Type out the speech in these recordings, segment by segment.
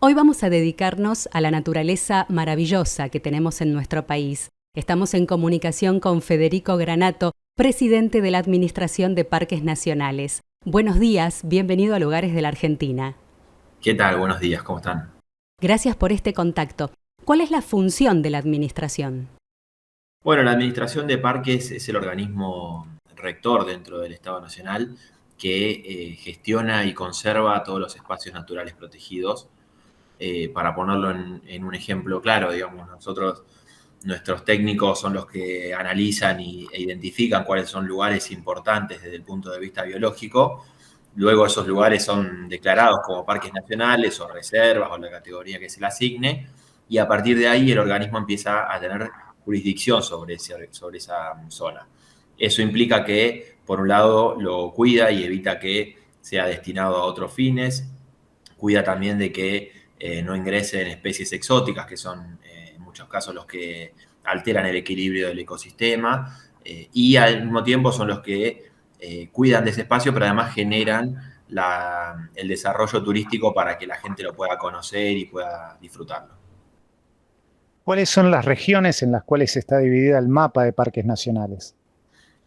Hoy vamos a dedicarnos a la naturaleza maravillosa que tenemos en nuestro país. Estamos en comunicación con Federico Granato, presidente de la Administración de Parques Nacionales. Buenos días, bienvenido a Lugares de la Argentina. ¿Qué tal? Buenos días, ¿cómo están? Gracias por este contacto. ¿Cuál es la función de la Administración? Bueno, la Administración de Parques es el organismo rector dentro del Estado Nacional que gestiona y conserva todos los espacios naturales protegidos. Para ponerlo en un ejemplo claro, digamos, nuestros técnicos son los que analizan e identifican cuáles son lugares importantes desde el punto de vista biológico. Luego esos lugares son declarados como parques nacionales o reservas o la categoría que se le asigne, y a partir de ahí el organismo empieza a tener jurisdicción sobre esa zona. Eso implica que, por un lado, lo cuida y evita que sea destinado a otros fines, cuida también de que no ingresen especies exóticas, que son en muchos casos los que alteran el equilibrio del ecosistema, y al mismo tiempo son los que cuidan de ese espacio, pero además generan el desarrollo turístico para que la gente lo pueda conocer y pueda disfrutarlo. ¿Cuáles son las regiones en las cuales está dividida el mapa de parques nacionales?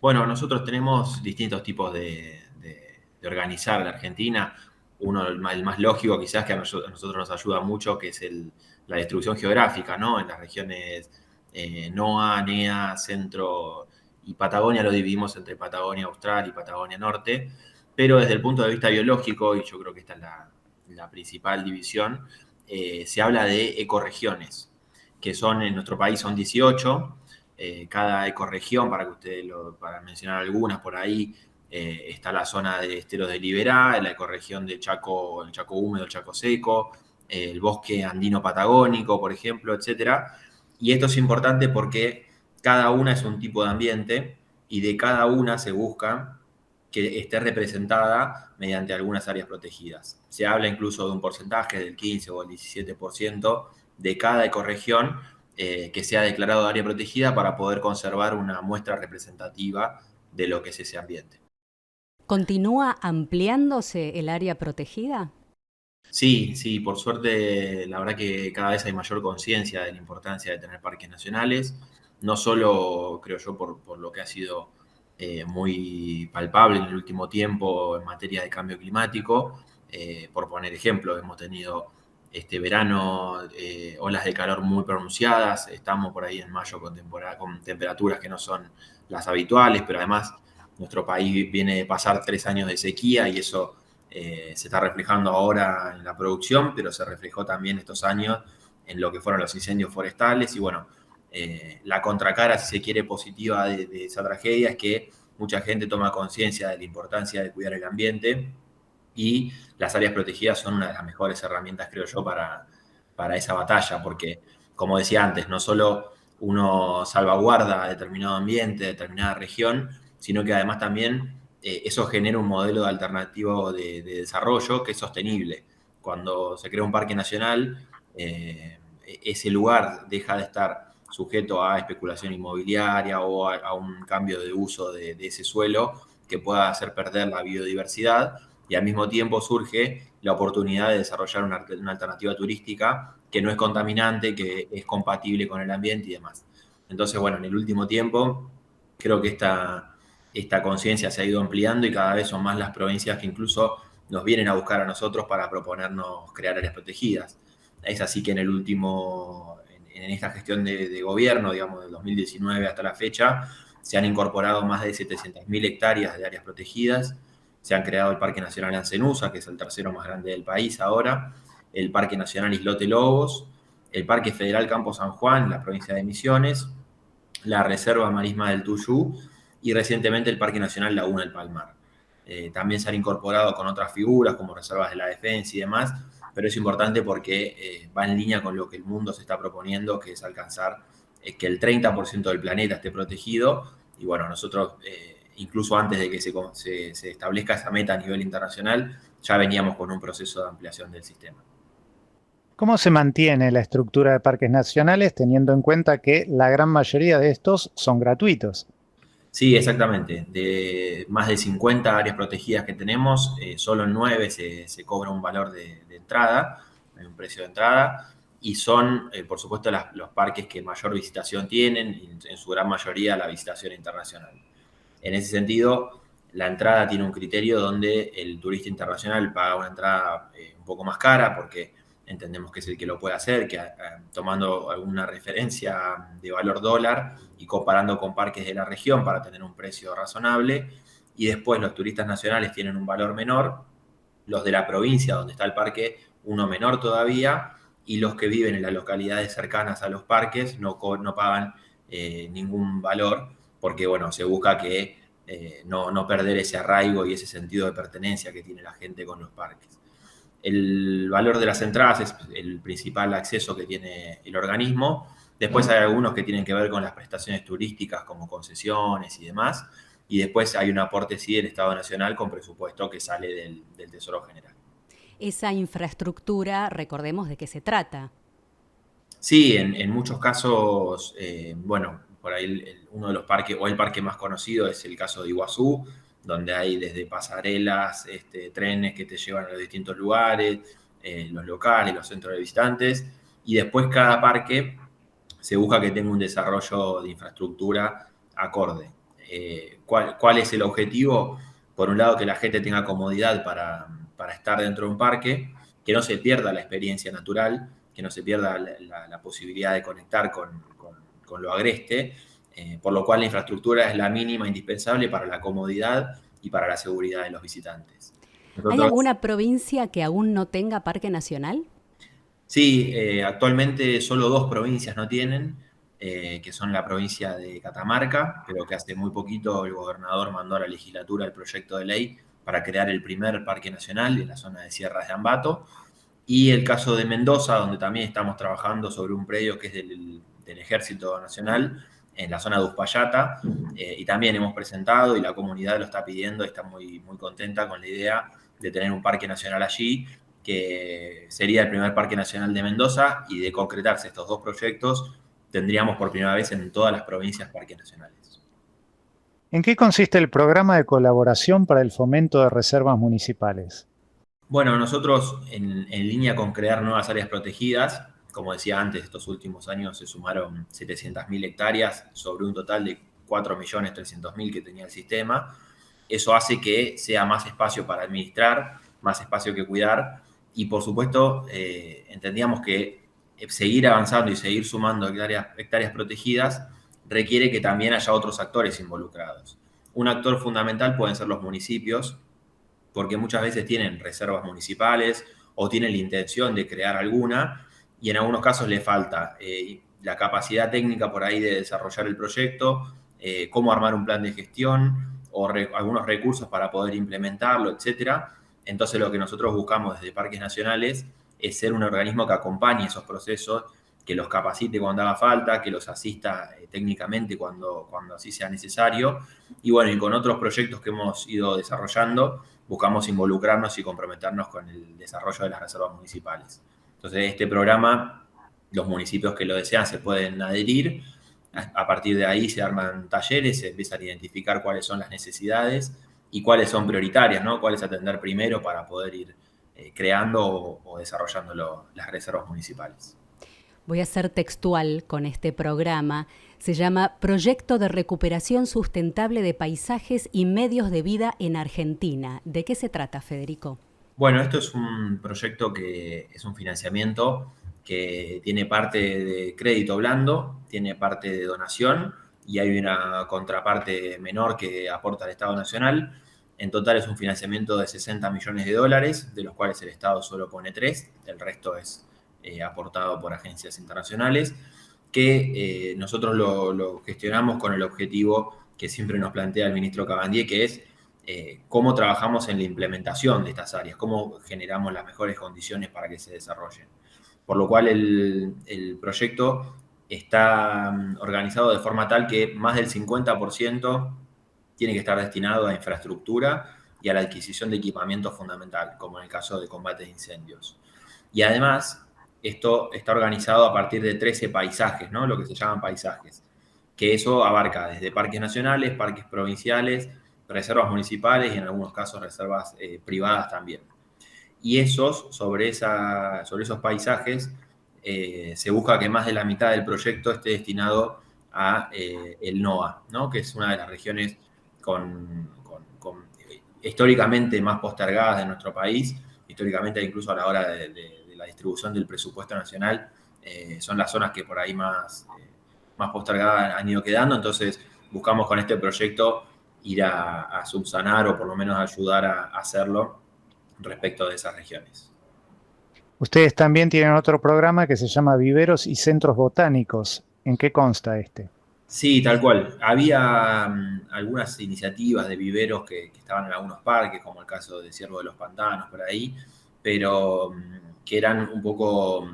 Bueno, nosotros tenemos distintos tipos de organizar la Argentina. Uno, el más lógico quizás, que a nosotros nos ayuda mucho, que es la distribución geográfica, ¿no? En las regiones NOA, NEA, Centro y Patagonia lo dividimos entre Patagonia Austral y Patagonia Norte, pero desde el punto de vista biológico, y yo creo que esta es la principal división, se habla de ecorregiones, que son en nuestro país son 18. Cada ecorregión, para mencionar algunas por ahí, está la zona de esteros de Liberá, la ecorregión de Chaco, el Chaco húmedo, el Chaco seco, el bosque andino patagónico, por ejemplo, etcétera. Y esto es importante porque cada una es un tipo de ambiente y de cada una se busca que esté representada mediante algunas áreas protegidas. Se habla incluso de un porcentaje del 15 o el 17% de cada ecorregión que sea declarado área protegida para poder conservar una muestra representativa de lo que es ese ambiente. ¿Continúa ampliándose el área protegida? Sí, sí, por suerte, la verdad que cada vez hay mayor conciencia de la importancia de tener parques nacionales, no solo, creo yo, por lo que ha sido muy palpable en el último tiempo en materia de cambio climático. Por poner ejemplo, hemos tenido este verano olas de calor muy pronunciadas, estamos por ahí en mayo con temperaturas que no son las habituales, pero además nuestro país viene de pasar 3 años de sequía y eso se está reflejando ahora en la producción, pero se reflejó también estos años en lo que fueron los incendios forestales. Y bueno, la contracara, si se quiere, positiva de esa tragedia es que mucha gente toma conciencia de la importancia de cuidar el ambiente, y las áreas protegidas son una de las mejores herramientas, creo yo, para esa batalla, porque, como decía antes, no solo uno salvaguarda determinado ambiente, determinada región, sino que además también eso genera un modelo alternativo de desarrollo que es sostenible. Cuando se crea un parque nacional, ese lugar deja de estar sujeto a especulación inmobiliaria o a un cambio de uso de ese suelo que pueda hacer perder la biodiversidad, y al mismo tiempo surge la oportunidad de desarrollar una alternativa turística que no es contaminante, que es compatible con el ambiente y demás. Entonces, bueno, en el último tiempo creo que esta conciencia se ha ido ampliando y cada vez son más las provincias que incluso nos vienen a buscar a nosotros para proponernos crear áreas protegidas. Es así que en esta gestión de gobierno, digamos, del 2019 hasta la fecha, se han incorporado más de 700.000 hectáreas de áreas protegidas. Se han creado el Parque Nacional Ancenusa, que es el tercero más grande del país ahora, el Parque Nacional Islote Lobos, el Parque Federal Campo San Juan, en la provincia de Misiones, la Reserva Marisma del Tuyú y recientemente el Parque Nacional Laguna del Palmar. También se han incorporado con otras figuras como reservas de la defensa y demás, pero es importante porque va en línea con lo que el mundo se está proponiendo, que es alcanzar que el 30% del planeta esté protegido. Y bueno, nosotros, incluso antes de que se establezca esa meta a nivel internacional, ya veníamos con un proceso de ampliación del sistema. ¿Cómo se mantiene la estructura de parques nacionales teniendo en cuenta que la gran mayoría de estos son gratuitos? Sí, exactamente. De más de 50 áreas protegidas que tenemos, solo en 9 se cobra un valor de entrada. hay un precio de entrada, y son, por supuesto, los parques que mayor visitación tienen, y en su gran mayoría la visitación internacional. En ese sentido, la entrada tiene un criterio donde el turista internacional paga una entrada un poco más cara porque entendemos que es el que lo puede hacer, que tomando alguna referencia de valor dólar y comparando con parques de la región para tener un precio razonable. Y después los turistas nacionales tienen un valor menor, los de la provincia donde está el parque uno menor todavía, y los que viven en las localidades cercanas a los parques no pagan ningún valor porque, bueno, se busca que no perder ese arraigo y ese sentido de pertenencia que tiene la gente con los parques. El valor de las entradas es el principal acceso que tiene el organismo. Después hay algunos que tienen que ver con las prestaciones turísticas como concesiones y demás. Y después hay un aporte, sí, del Estado Nacional con presupuesto que sale del Tesoro General. Esa infraestructura, recordemos de qué se trata. Sí, en muchos casos, bueno, por ahí uno de los parques, o el parque más conocido es el caso de Iguazú, donde hay desde pasarelas, trenes que te llevan a los distintos lugares, los locales, los centros de visitantes, y después cada parque se busca que tenga un desarrollo de infraestructura acorde. ¿Cuál es el objetivo? Por un lado, que la gente tenga comodidad para estar dentro de un parque, que no se pierda la experiencia natural, que no se pierda la posibilidad de conectar con lo agreste, por lo cual la infraestructura es la mínima indispensable para la comodidad y para la seguridad de los visitantes. ¿Hay alguna provincia que aún no tenga parque nacional? Sí, actualmente solo 2 provincias no tienen, que son la provincia de Catamarca, pero que hace muy poquito el gobernador mandó a la legislatura el proyecto de ley para crear el primer parque nacional en la zona de Sierras de Ambato, y el caso de Mendoza, donde también estamos trabajando sobre un predio que es del Ejército Nacional, en la zona de Uspallata, y también hemos presentado y la comunidad lo está pidiendo, está muy, muy contenta con la idea de tener un parque nacional allí, que sería el primer parque nacional de Mendoza, y de concretarse estos 2 proyectos, tendríamos por primera vez en todas las provincias parques nacionales. ¿En qué consiste el programa de colaboración para el fomento de reservas municipales? Bueno, nosotros en línea con crear nuevas áreas protegidas, como decía antes, estos últimos años se sumaron 700.000 hectáreas sobre un total de 4.300.000 que tenía el sistema. Eso hace que sea más espacio para administrar, más espacio que cuidar, y por supuesto entendíamos que seguir avanzando y seguir sumando hectáreas protegidas requiere que también haya otros actores involucrados. Un actor fundamental pueden ser los municipios, porque muchas veces tienen reservas municipales o tienen la intención de crear alguna, y en algunos casos le falta la capacidad técnica por ahí de desarrollar el proyecto, cómo armar un plan de gestión o algunos recursos para poder implementarlo, etcétera. Entonces lo que nosotros buscamos desde Parques Nacionales es ser un organismo que acompañe esos procesos, que los capacite cuando haga falta, que los asista técnicamente cuando así sea necesario. Y bueno, y con otros proyectos que hemos ido desarrollando, buscamos involucrarnos y comprometernos con el desarrollo de las reservas municipales. Entonces, este programa, los municipios que lo desean se pueden adherir. A partir de ahí se arman talleres, se empiezan a identificar cuáles son las necesidades y cuáles son prioritarias, ¿no? Cuáles atender primero para poder ir creando o desarrollando las reservas municipales. Voy a ser textual con este programa. Se llama Proyecto de Recuperación Sustentable de Paisajes y Medios de Vida en Argentina. ¿De qué se trata, Federico? Bueno, esto es un proyecto que es un financiamiento que tiene parte de crédito blando, tiene parte de donación y hay una contraparte menor que aporta el Estado Nacional. En total es un financiamiento de $60 millones, de los cuales el Estado solo pone 3, el resto es aportado por agencias internacionales, que nosotros lo gestionamos con el objetivo que siempre nos plantea el ministro Cabandier, que es cómo trabajamos en la implementación de estas áreas, cómo generamos las mejores condiciones para que se desarrollen. Por lo cual el proyecto está organizado de forma tal que más del 50% tiene que estar destinado a infraestructura y a la adquisición de equipamiento fundamental, como en el caso de combate de incendios. Y además, esto está organizado a partir de 13 paisajes, ¿no? Lo que se llaman paisajes, que eso abarca desde parques nacionales, parques provinciales, reservas municipales y en algunos casos reservas privadas también. y sobre esos paisajes, se busca que más de la mitad del proyecto esté destinado a el NOA, ¿no? Que es una de las regiones históricamente más postergadas de nuestro país, históricamente incluso a la hora de la distribución del presupuesto nacional, son las zonas que por ahí más postergadas han ido quedando, entonces buscamos con este proyecto ir a subsanar o por lo menos ayudar a hacerlo respecto de esas regiones. Ustedes también tienen otro programa que se llama Viveros y Centros Botánicos. ¿En qué consta este? Sí, tal cual. Había algunas iniciativas de viveros que estaban en algunos parques, como el caso de Ciervo de los Pantanos, por ahí, pero que eran un poco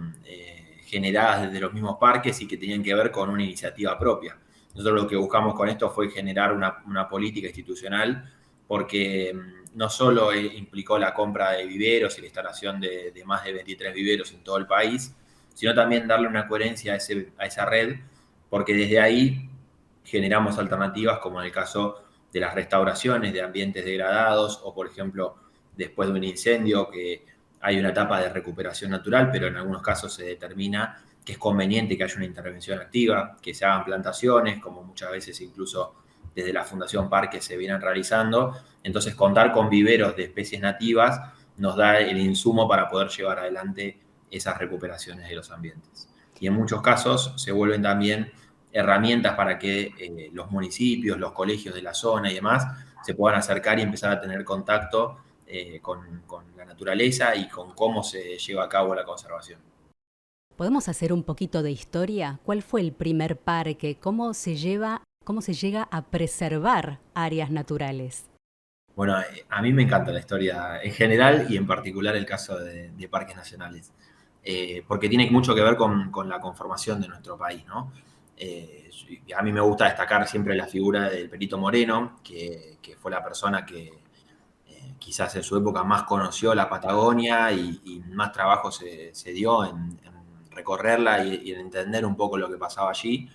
generadas desde los mismos parques y que tenían que ver con una iniciativa propia. Nosotros lo que buscamos con esto fue generar una política institucional, porque no solo implicó la compra de viveros y la instalación de más de 23 viveros en todo el país, sino también darle una coherencia a esa red, porque desde ahí generamos alternativas como en el caso de las restauraciones de ambientes degradados o, por ejemplo, después de un incendio que hay una etapa de recuperación natural, pero en algunos casos se determina que es conveniente que haya una intervención activa, que se hagan plantaciones, como muchas veces incluso desde la Fundación Parque se vienen realizando. Entonces, contar con viveros de especies nativas nos da el insumo para poder llevar adelante esas recuperaciones de los ambientes. Y en muchos casos se vuelven también herramientas para que los municipios, los colegios de la zona y demás se puedan acercar y empezar a tener contacto con la naturaleza y con cómo se lleva a cabo la conservación. ¿Podemos hacer un poquito de historia? ¿Cuál fue el primer parque? ¿Cómo se llega a preservar áreas naturales? Bueno, a mí me encanta la historia en general y en particular el caso de parques nacionales, porque tiene mucho que ver con la conformación de nuestro país, ¿no? A mí me gusta destacar siempre la figura del Perito Moreno, que fue la persona que quizás en su época más conoció la Patagonia y más trabajo se dio en recorrerla y en entender un poco lo que pasaba allí.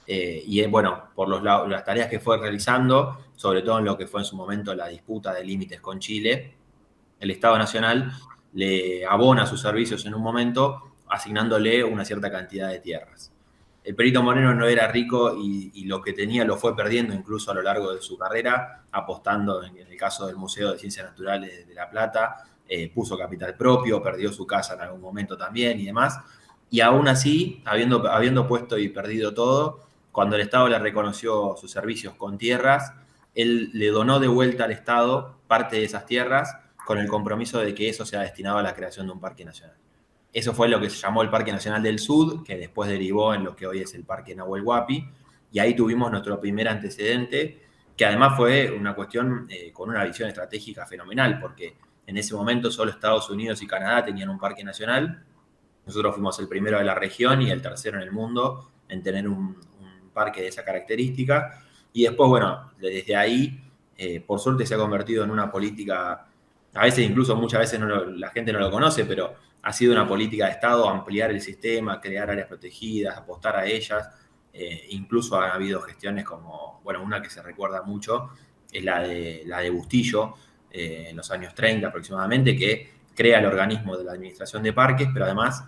Y bueno, por las tareas que fue realizando, sobre todo en lo que fue en su momento la disputa de límites con Chile, el Estado Nacional le abona sus servicios en un momento asignándole una cierta cantidad de tierras. El Perito Moreno no era rico y lo que tenía lo fue perdiendo incluso a lo largo de su carrera, apostando en el caso del Museo de Ciencias Naturales de La Plata, puso capital propio, perdió su casa en algún momento también y demás. Y aún así, habiendo puesto y perdido todo, cuando el Estado le reconoció sus servicios con tierras, él le donó de vuelta al Estado parte de esas tierras con el compromiso de que eso sea destinado a la creación de un parque nacional. Eso fue lo que se llamó el Parque Nacional del Sud, que después derivó en lo que hoy es el Parque Nahuel Huapi, y ahí tuvimos nuestro primer antecedente, que además fue una cuestión con una visión estratégica fenomenal, porque en ese momento solo Estados Unidos y Canadá tenían un parque nacional. Nosotros fuimos el primero de la región y el tercero en el mundo en tener un parque de esa característica. Y después, bueno, desde ahí, por suerte se ha convertido en una política, a veces incluso muchas veces la gente no lo conoce, pero ha sido una política de Estado ampliar el sistema, crear áreas protegidas, apostar a ellas. Incluso ha habido gestiones como, bueno, una que se recuerda mucho es la de Bustillo, en los años 30 aproximadamente, que crea el organismo de la administración de parques, pero además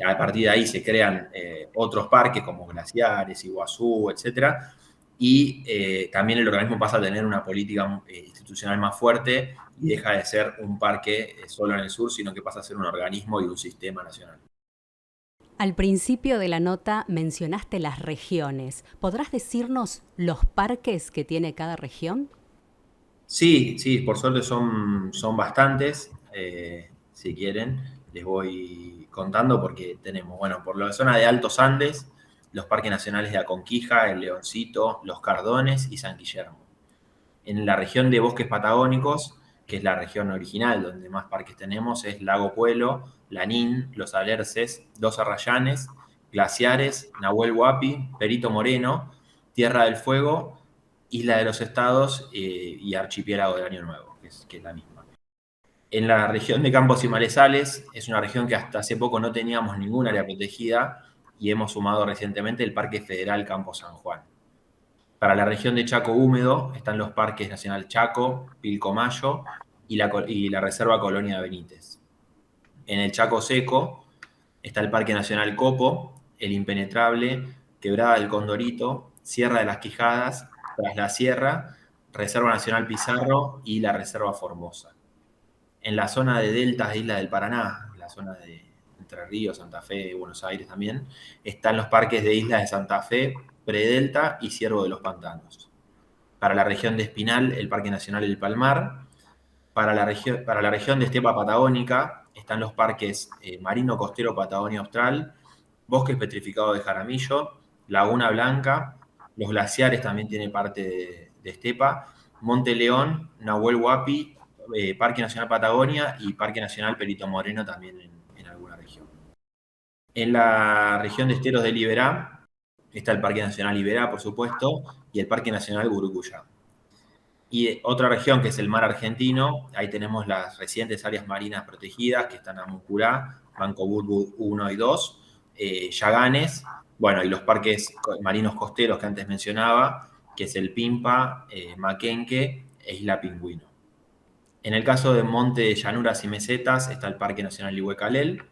a partir de ahí se crean otros parques como Glaciares, Iguazú, etcétera, y también el organismo pasa a tener una política institucional más fuerte y deja de ser un parque solo en el sur, sino que pasa a ser un organismo y un sistema nacional. Al principio de la nota mencionaste las regiones. ¿Podrás decirnos los parques que tiene cada región? Sí, sí, por suerte son bastantes. Si quieren, les voy contando porque tenemos, bueno, por la zona de Altos Andes, los parques nacionales de Aconquija, El Leoncito, Los Cardones y San Guillermo. En la región de bosques patagónicos, que es la región original donde más parques tenemos, es Lago Puelo, Lanín, Los Alerces, Dos Arrayanes, Glaciares, Nahuel Huapi, Perito Moreno, Tierra del Fuego, Isla de los Estados y Archipiélago del Año Nuevo, que es la misma. En la región de Campos y Marezales es una región que hasta hace poco no teníamos ningún área protegida y hemos sumado recientemente el Parque Federal Campo San Juan. Para la región de Chaco húmedo están los parques Nacional Chaco, Pilcomayo y la Reserva Colonia de Benítez. En el Chaco Seco está el Parque Nacional Copo, el Impenetrable, Quebrada del Condorito, Sierra de las Quijadas, Tras la Sierra, Reserva Nacional Pizarro y la Reserva Formosa. En la zona de deltas de Isla del Paraná, en la zona de Entre Ríos, Santa Fe, Buenos Aires también, están los parques de Isla de Santa Fe, Predelta y Ciervo de los Pantanos. Para la región de Espinal, el Parque Nacional El Palmar. Para la región de Estepa Patagónica están los parques Marino Costero Patagonia Austral, Bosques Petrificados de Jaramillo, Laguna Blanca, los glaciares también tienen parte de estepa, Monte León, Nahuel Huapi, Parque Nacional Patagonia y Parque Nacional Perito Moreno también en alguna región. En la región de esteros de Liberá está el Parque Nacional Liberá, por supuesto, y el Parque Nacional Burucuyá. Y otra región que es el mar argentino, ahí tenemos las recientes áreas marinas protegidas que están Amucurá, Banco Bulbu 1 y 2, Yaganes, bueno, y los parques marinos costeros que antes mencionaba, que es el Pimpa, Maquenque e Isla Pingüino. En el caso de Monte de Llanuras y Mesetas está el Parque Nacional Iguecalel.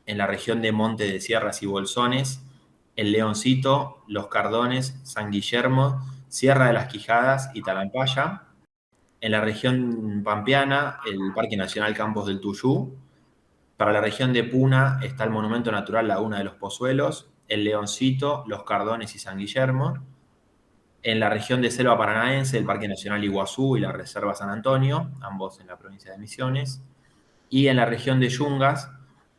En la región de Monte de Sierras y Bolsones, el Leoncito, Los Cardones, San Guillermo, Sierra de las Quijadas y Talampaya. En la región pampeana, el Parque Nacional Campos del Tuyú. Para la región de Puna está el Monumento Natural Laguna de los Pozuelos, el Leoncito, Los Cardones y San Guillermo. En la región de Selva Paranaense, el Parque Nacional Iguazú y la Reserva San Antonio, ambos en la provincia de Misiones. Y en la región de Yungas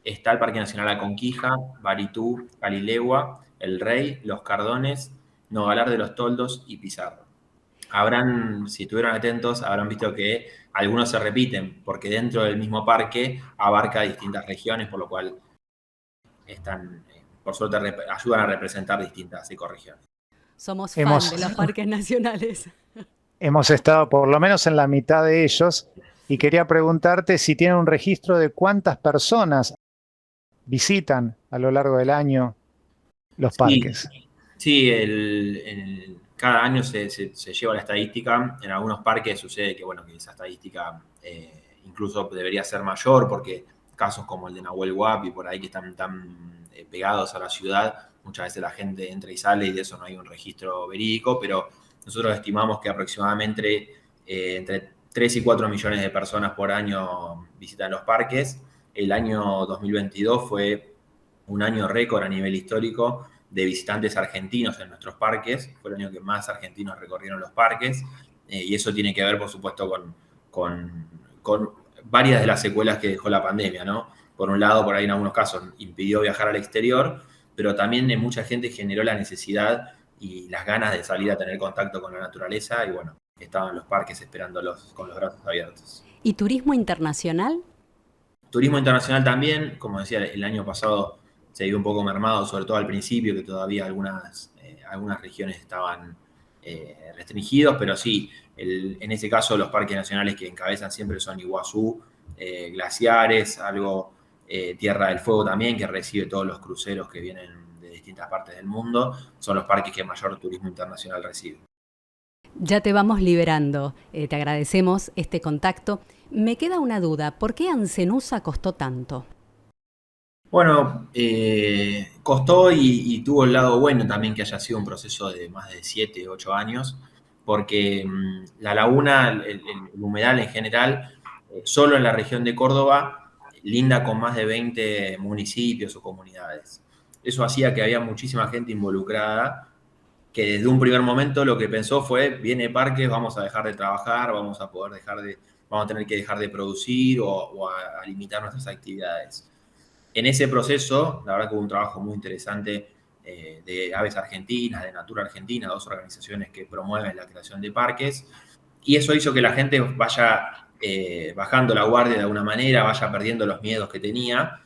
está el Parque Nacional Aconquija, Baritú, Calilegua, El Rey, Los Cardones, Nogalar de los Toldos y Pizarro. Si estuvieron atentos, habrán visto que algunos se repiten, porque dentro del mismo parque abarca distintas regiones, por lo cual por suerte, ayudan a representar distintas ecorregiones. Somos fans de los parques nacionales. Hemos estado por lo menos en la mitad de ellos y quería preguntarte si tienen un registro de cuántas personas visitan a lo largo del año los parques. Sí, cada año se lleva la estadística. En algunos parques sucede que esa estadística incluso debería ser mayor, porque casos como el de Nahuel Huapi, por ahí que están tan pegados a la ciudad, muchas veces la gente entra y sale y de eso no hay un registro verídico, pero nosotros estimamos que aproximadamente entre 3 y 4 millones de personas por año visitan los parques. El año 2022 fue un año récord a nivel histórico de visitantes argentinos en nuestros parques. Fue el año que más argentinos recorrieron los parques, y eso tiene que ver, por supuesto, con varias de las secuelas que dejó la pandemia, ¿no? Por un lado, por ahí en algunos casos impidió viajar al exterior, pero también mucha gente generó la necesidad y las ganas de salir a tener contacto con la naturaleza, y estaban en los parques esperándolos con los brazos abiertos. ¿Y turismo internacional? Turismo internacional también, como decía, el año pasado se vio un poco mermado, sobre todo al principio, que todavía algunas regiones estaban restringidos, pero sí, en ese caso los parques nacionales que encabezan siempre son Iguazú, Glaciares, Tierra del Fuego también, que recibe todos los cruceros que vienen de distintas partes del mundo, son los parques que mayor turismo internacional reciben. Ya te vamos liberando, te agradecemos este contacto. Me queda una duda, ¿por qué Ancenusa costó tanto? Bueno, costó y tuvo el lado bueno también que haya sido un proceso de más de 7, 8 años, porque la laguna, el humedal en general, solo en la región de Córdoba, linda con más de 20 municipios o comunidades. Eso hacía que había muchísima gente involucrada, que desde un primer momento lo que pensó fue, viene parques, vamos a dejar de trabajar, vamos a tener que dejar de producir o a limitar nuestras actividades. En ese proceso, la verdad que hubo un trabajo muy interesante de Aves Argentinas, de Natura Argentina, 2 organizaciones que promueven la creación de parques, y eso hizo que la gente vaya bajando la guardia de alguna manera, vaya perdiendo los miedos que tenía,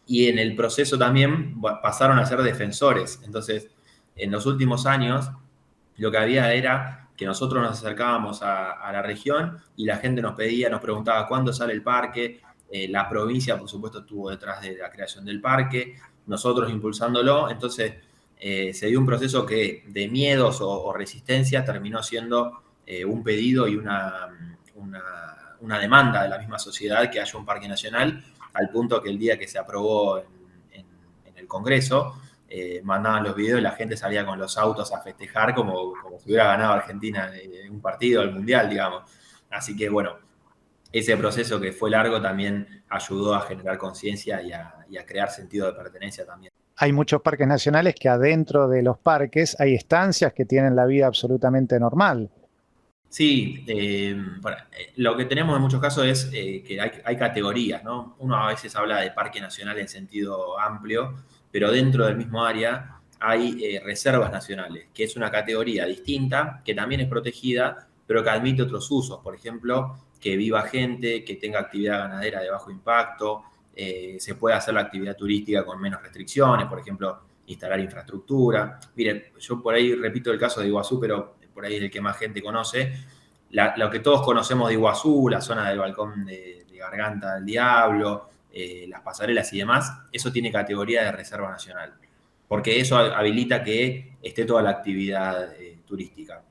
y en el proceso también pasaron a ser defensores. Entonces, en los últimos años, lo que había era que nosotros nos acercábamos a la región y la gente nos preguntaba cuándo sale el parque. La provincia, por supuesto, estuvo detrás de la creación del parque, nosotros impulsándolo. Entonces, se dio un proceso que de miedos o resistencias terminó siendo un pedido y una demanda de la misma sociedad que haya un parque nacional, al punto que el día que se aprobó en el Congreso, mandaban los videos y la gente salía con los autos a festejar como si hubiera ganado Argentina un partido, el Mundial, digamos. Así que bueno, ese proceso que fue largo también ayudó a generar conciencia y a crear sentido de pertenencia también. Hay muchos parques nacionales que adentro de los parques hay estancias que tienen la vida absolutamente normal. Sí, lo que tenemos en muchos casos es que hay categorías, ¿no? Uno a veces habla de parque nacional en sentido amplio, pero dentro del mismo área hay reservas nacionales, que es una categoría distinta, que también es protegida, pero que admite otros usos. Por ejemplo, que viva gente, que tenga actividad ganadera de bajo impacto, se puede hacer la actividad turística con menos restricciones, por ejemplo, instalar infraestructura. Miren, yo por ahí repito el caso de Iguazú, pero por ahí es el que más gente conoce. Lo que todos conocemos de Iguazú, la zona del balcón de Garganta del Diablo, las pasarelas y demás, eso tiene categoría de reserva nacional, porque eso habilita que esté toda la actividad turística.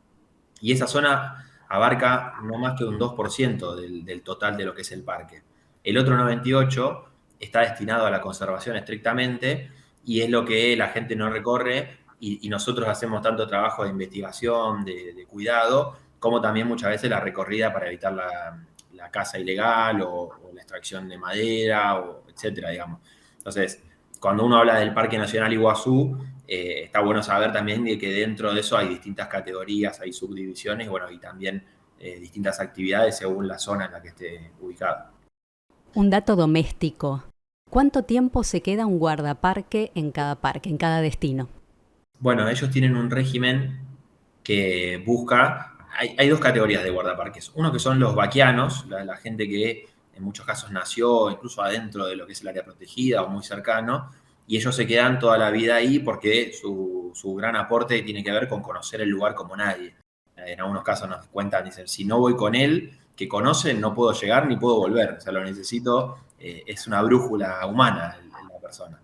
Y esa zona abarca no más que un 2% del total de lo que es el parque. El otro 98% está destinado a la conservación estrictamente y es lo que la gente no recorre y nosotros hacemos tanto trabajo de investigación, de cuidado, como también muchas veces la recorrida para evitar la caza ilegal o la extracción de madera, etcétera, digamos. Entonces, cuando uno habla del Parque Nacional Iguazú, está bueno saber también que dentro de eso hay distintas categorías, hay subdivisiones, bueno, y también distintas actividades según la zona en la que esté ubicado. Un dato doméstico. ¿Cuánto tiempo se queda un guardaparque, en cada destino? Bueno, ellos tienen un régimen que busca. Hay dos categorías de guardaparques. Uno que son los vaquianos, la gente que en muchos casos nació incluso adentro de lo que es el área protegida o muy cercano, y ellos se quedan toda la vida ahí porque su gran aporte tiene que ver con conocer el lugar como nadie. En algunos casos nos cuentan, dicen, si no voy con él, que conocen, no puedo llegar ni puedo volver. O sea, lo necesito, es una brújula humana en la persona.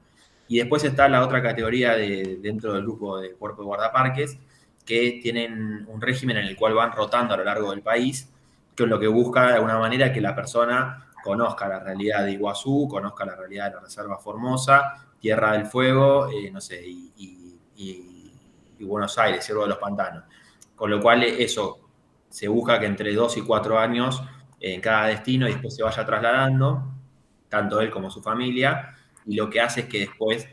Y después está la otra categoría dentro del grupo de cuerpo de guardaparques, que tienen un régimen en el cual van rotando a lo largo del país, que es lo que busca de alguna manera que la persona conozca la realidad de Iguazú, conozca la realidad de la Reserva Formosa, Tierra del Fuego, no sé, y Buenos Aires, Ciervo de los Pantanos. Con lo cual eso se busca que entre 2 y 4 años en cada destino y después se vaya trasladando, tanto él como su familia, y lo que hace es que después,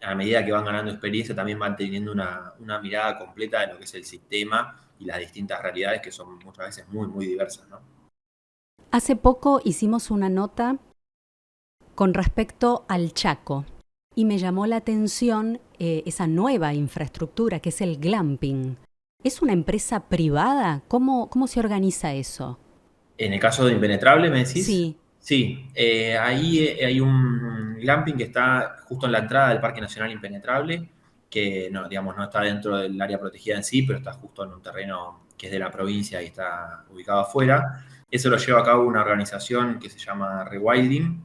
a medida que van ganando experiencia, también van teniendo una mirada completa de lo que es el sistema y las distintas realidades que son muchas veces muy, muy diversas, ¿no? Hace poco hicimos una nota con respecto al Chaco y me llamó la atención esa nueva infraestructura que es el glamping. ¿Es una empresa privada? ¿Cómo se organiza eso? En el caso de Impenetrable, ¿me decís? Sí. Sí, ahí hay un glamping que está justo en la entrada del Parque Nacional Impenetrable, que no, digamos, no está dentro del área protegida en sí, pero está justo en un terreno que es de la provincia y está ubicado afuera. Eso lo lleva a cabo una organización que se llama Rewilding,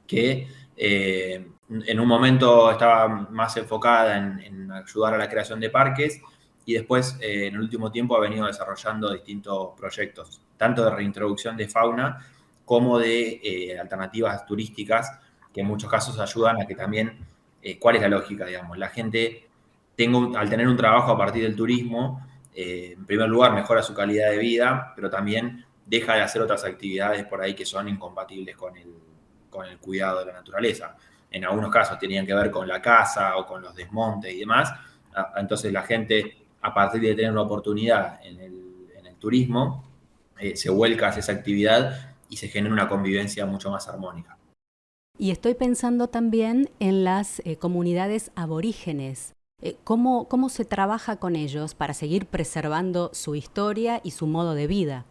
que en un momento estaba más enfocada en ayudar a la creación de parques y después en el último tiempo ha venido desarrollando distintos proyectos, tanto de reintroducción de fauna como de alternativas turísticas que en muchos casos ayudan a que también, ¿cuál es la lógica, digamos? La gente, al tener un trabajo a partir del turismo, en primer lugar mejora su calidad de vida, pero también deja de hacer otras actividades por ahí que son incompatibles con el cuidado de la naturaleza. En algunos casos tenían que ver con la caza o con los desmontes y demás. Entonces la gente, a partir de tener una oportunidad en el turismo, se vuelca hacia esa actividad y se genera una convivencia mucho más armónica. Y estoy pensando también en las comunidades aborígenes. ¿Cómo se trabaja con ellos para seguir preservando su historia y su modo de vida?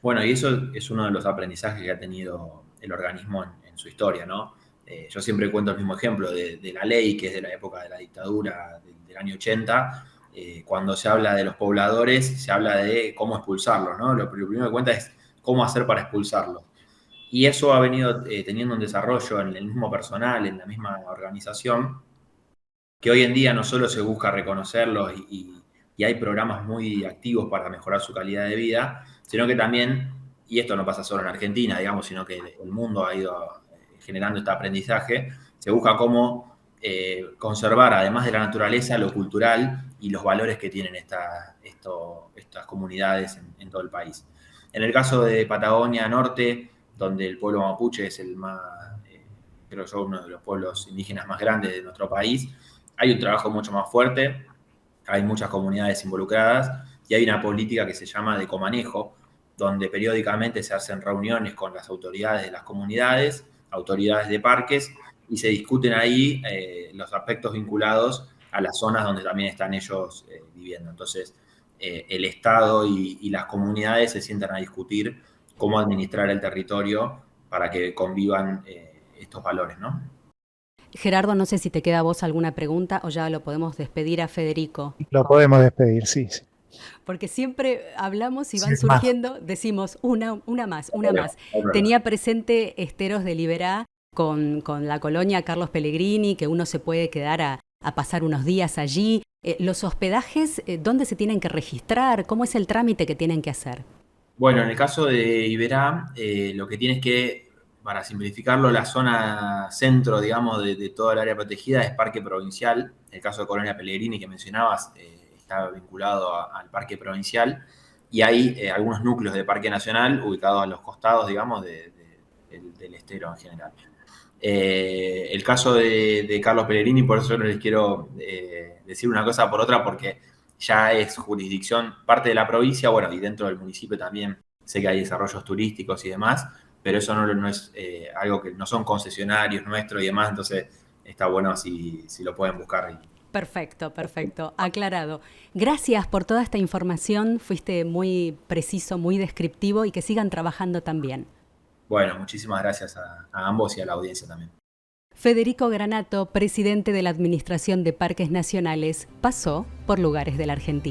Bueno, y eso es uno de los aprendizajes que ha tenido el organismo en su historia, ¿no? Yo siempre cuento el mismo ejemplo de la ley, que es de la época de la dictadura del año 80. Cuando se habla de los pobladores, se habla de cómo expulsarlos, ¿no? Lo primero que cuenta es cómo hacer para expulsarlos. Y eso ha venido teniendo un desarrollo en el mismo personal, en la misma organización, que hoy en día no solo se busca reconocerlos y hay programas muy activos para mejorar su calidad de vida, sino que también, y esto no pasa solo en Argentina, digamos, sino que el mundo ha ido generando este aprendizaje, se busca cómo conservar, además de la naturaleza, lo cultural y los valores que tienen estas comunidades en todo el país. En el caso de Patagonia Norte, donde el pueblo mapuche es el más, creo yo, uno de los pueblos indígenas más grandes de nuestro país, hay un trabajo mucho más fuerte, hay muchas comunidades involucradas y hay una política que se llama de comanejo, donde periódicamente se hacen reuniones con las autoridades de las comunidades, autoridades de parques, y se discuten ahí los aspectos vinculados a las zonas donde también están ellos viviendo. Entonces, el Estado y las comunidades se sientan a discutir cómo administrar el territorio para que convivan estos valores, ¿no? Gerardo, no sé si te queda a vos alguna pregunta o ya lo podemos despedir a Federico. Lo podemos despedir, sí. Porque siempre hablamos y van surgiendo, decimos una más. Tenía presente Esteros de Liberá con la colonia Carlos Pellegrini, que uno se puede quedar a pasar unos días allí. ¿Los hospedajes dónde se tienen que registrar? ¿Cómo es el trámite que tienen que hacer? Bueno, en el caso de Iberá, lo que tienes que, para simplificarlo, la zona centro, digamos, de toda el área protegida es Parque Provincial. El caso de Colonia Pellegrini que mencionabas está vinculado al Parque Provincial y hay algunos núcleos de Parque Nacional ubicados a los costados, digamos, del estero en general. El caso de Carlos Pellegrini, por eso no les quiero decir una cosa por otra, porque ya es jurisdicción, parte de la provincia, bueno, y dentro del municipio también sé que hay desarrollos turísticos y demás, pero eso no es algo que no son concesionarios nuestros y demás, entonces está bueno si lo pueden buscar. Perfecto, aclarado. Gracias por toda esta información, fuiste muy preciso, muy descriptivo y que sigan trabajando también. Bueno, muchísimas gracias a ambos y a la audiencia también. Federico Granato, presidente de la Administración de Parques Nacionales, pasó por Lugares de la Argentina.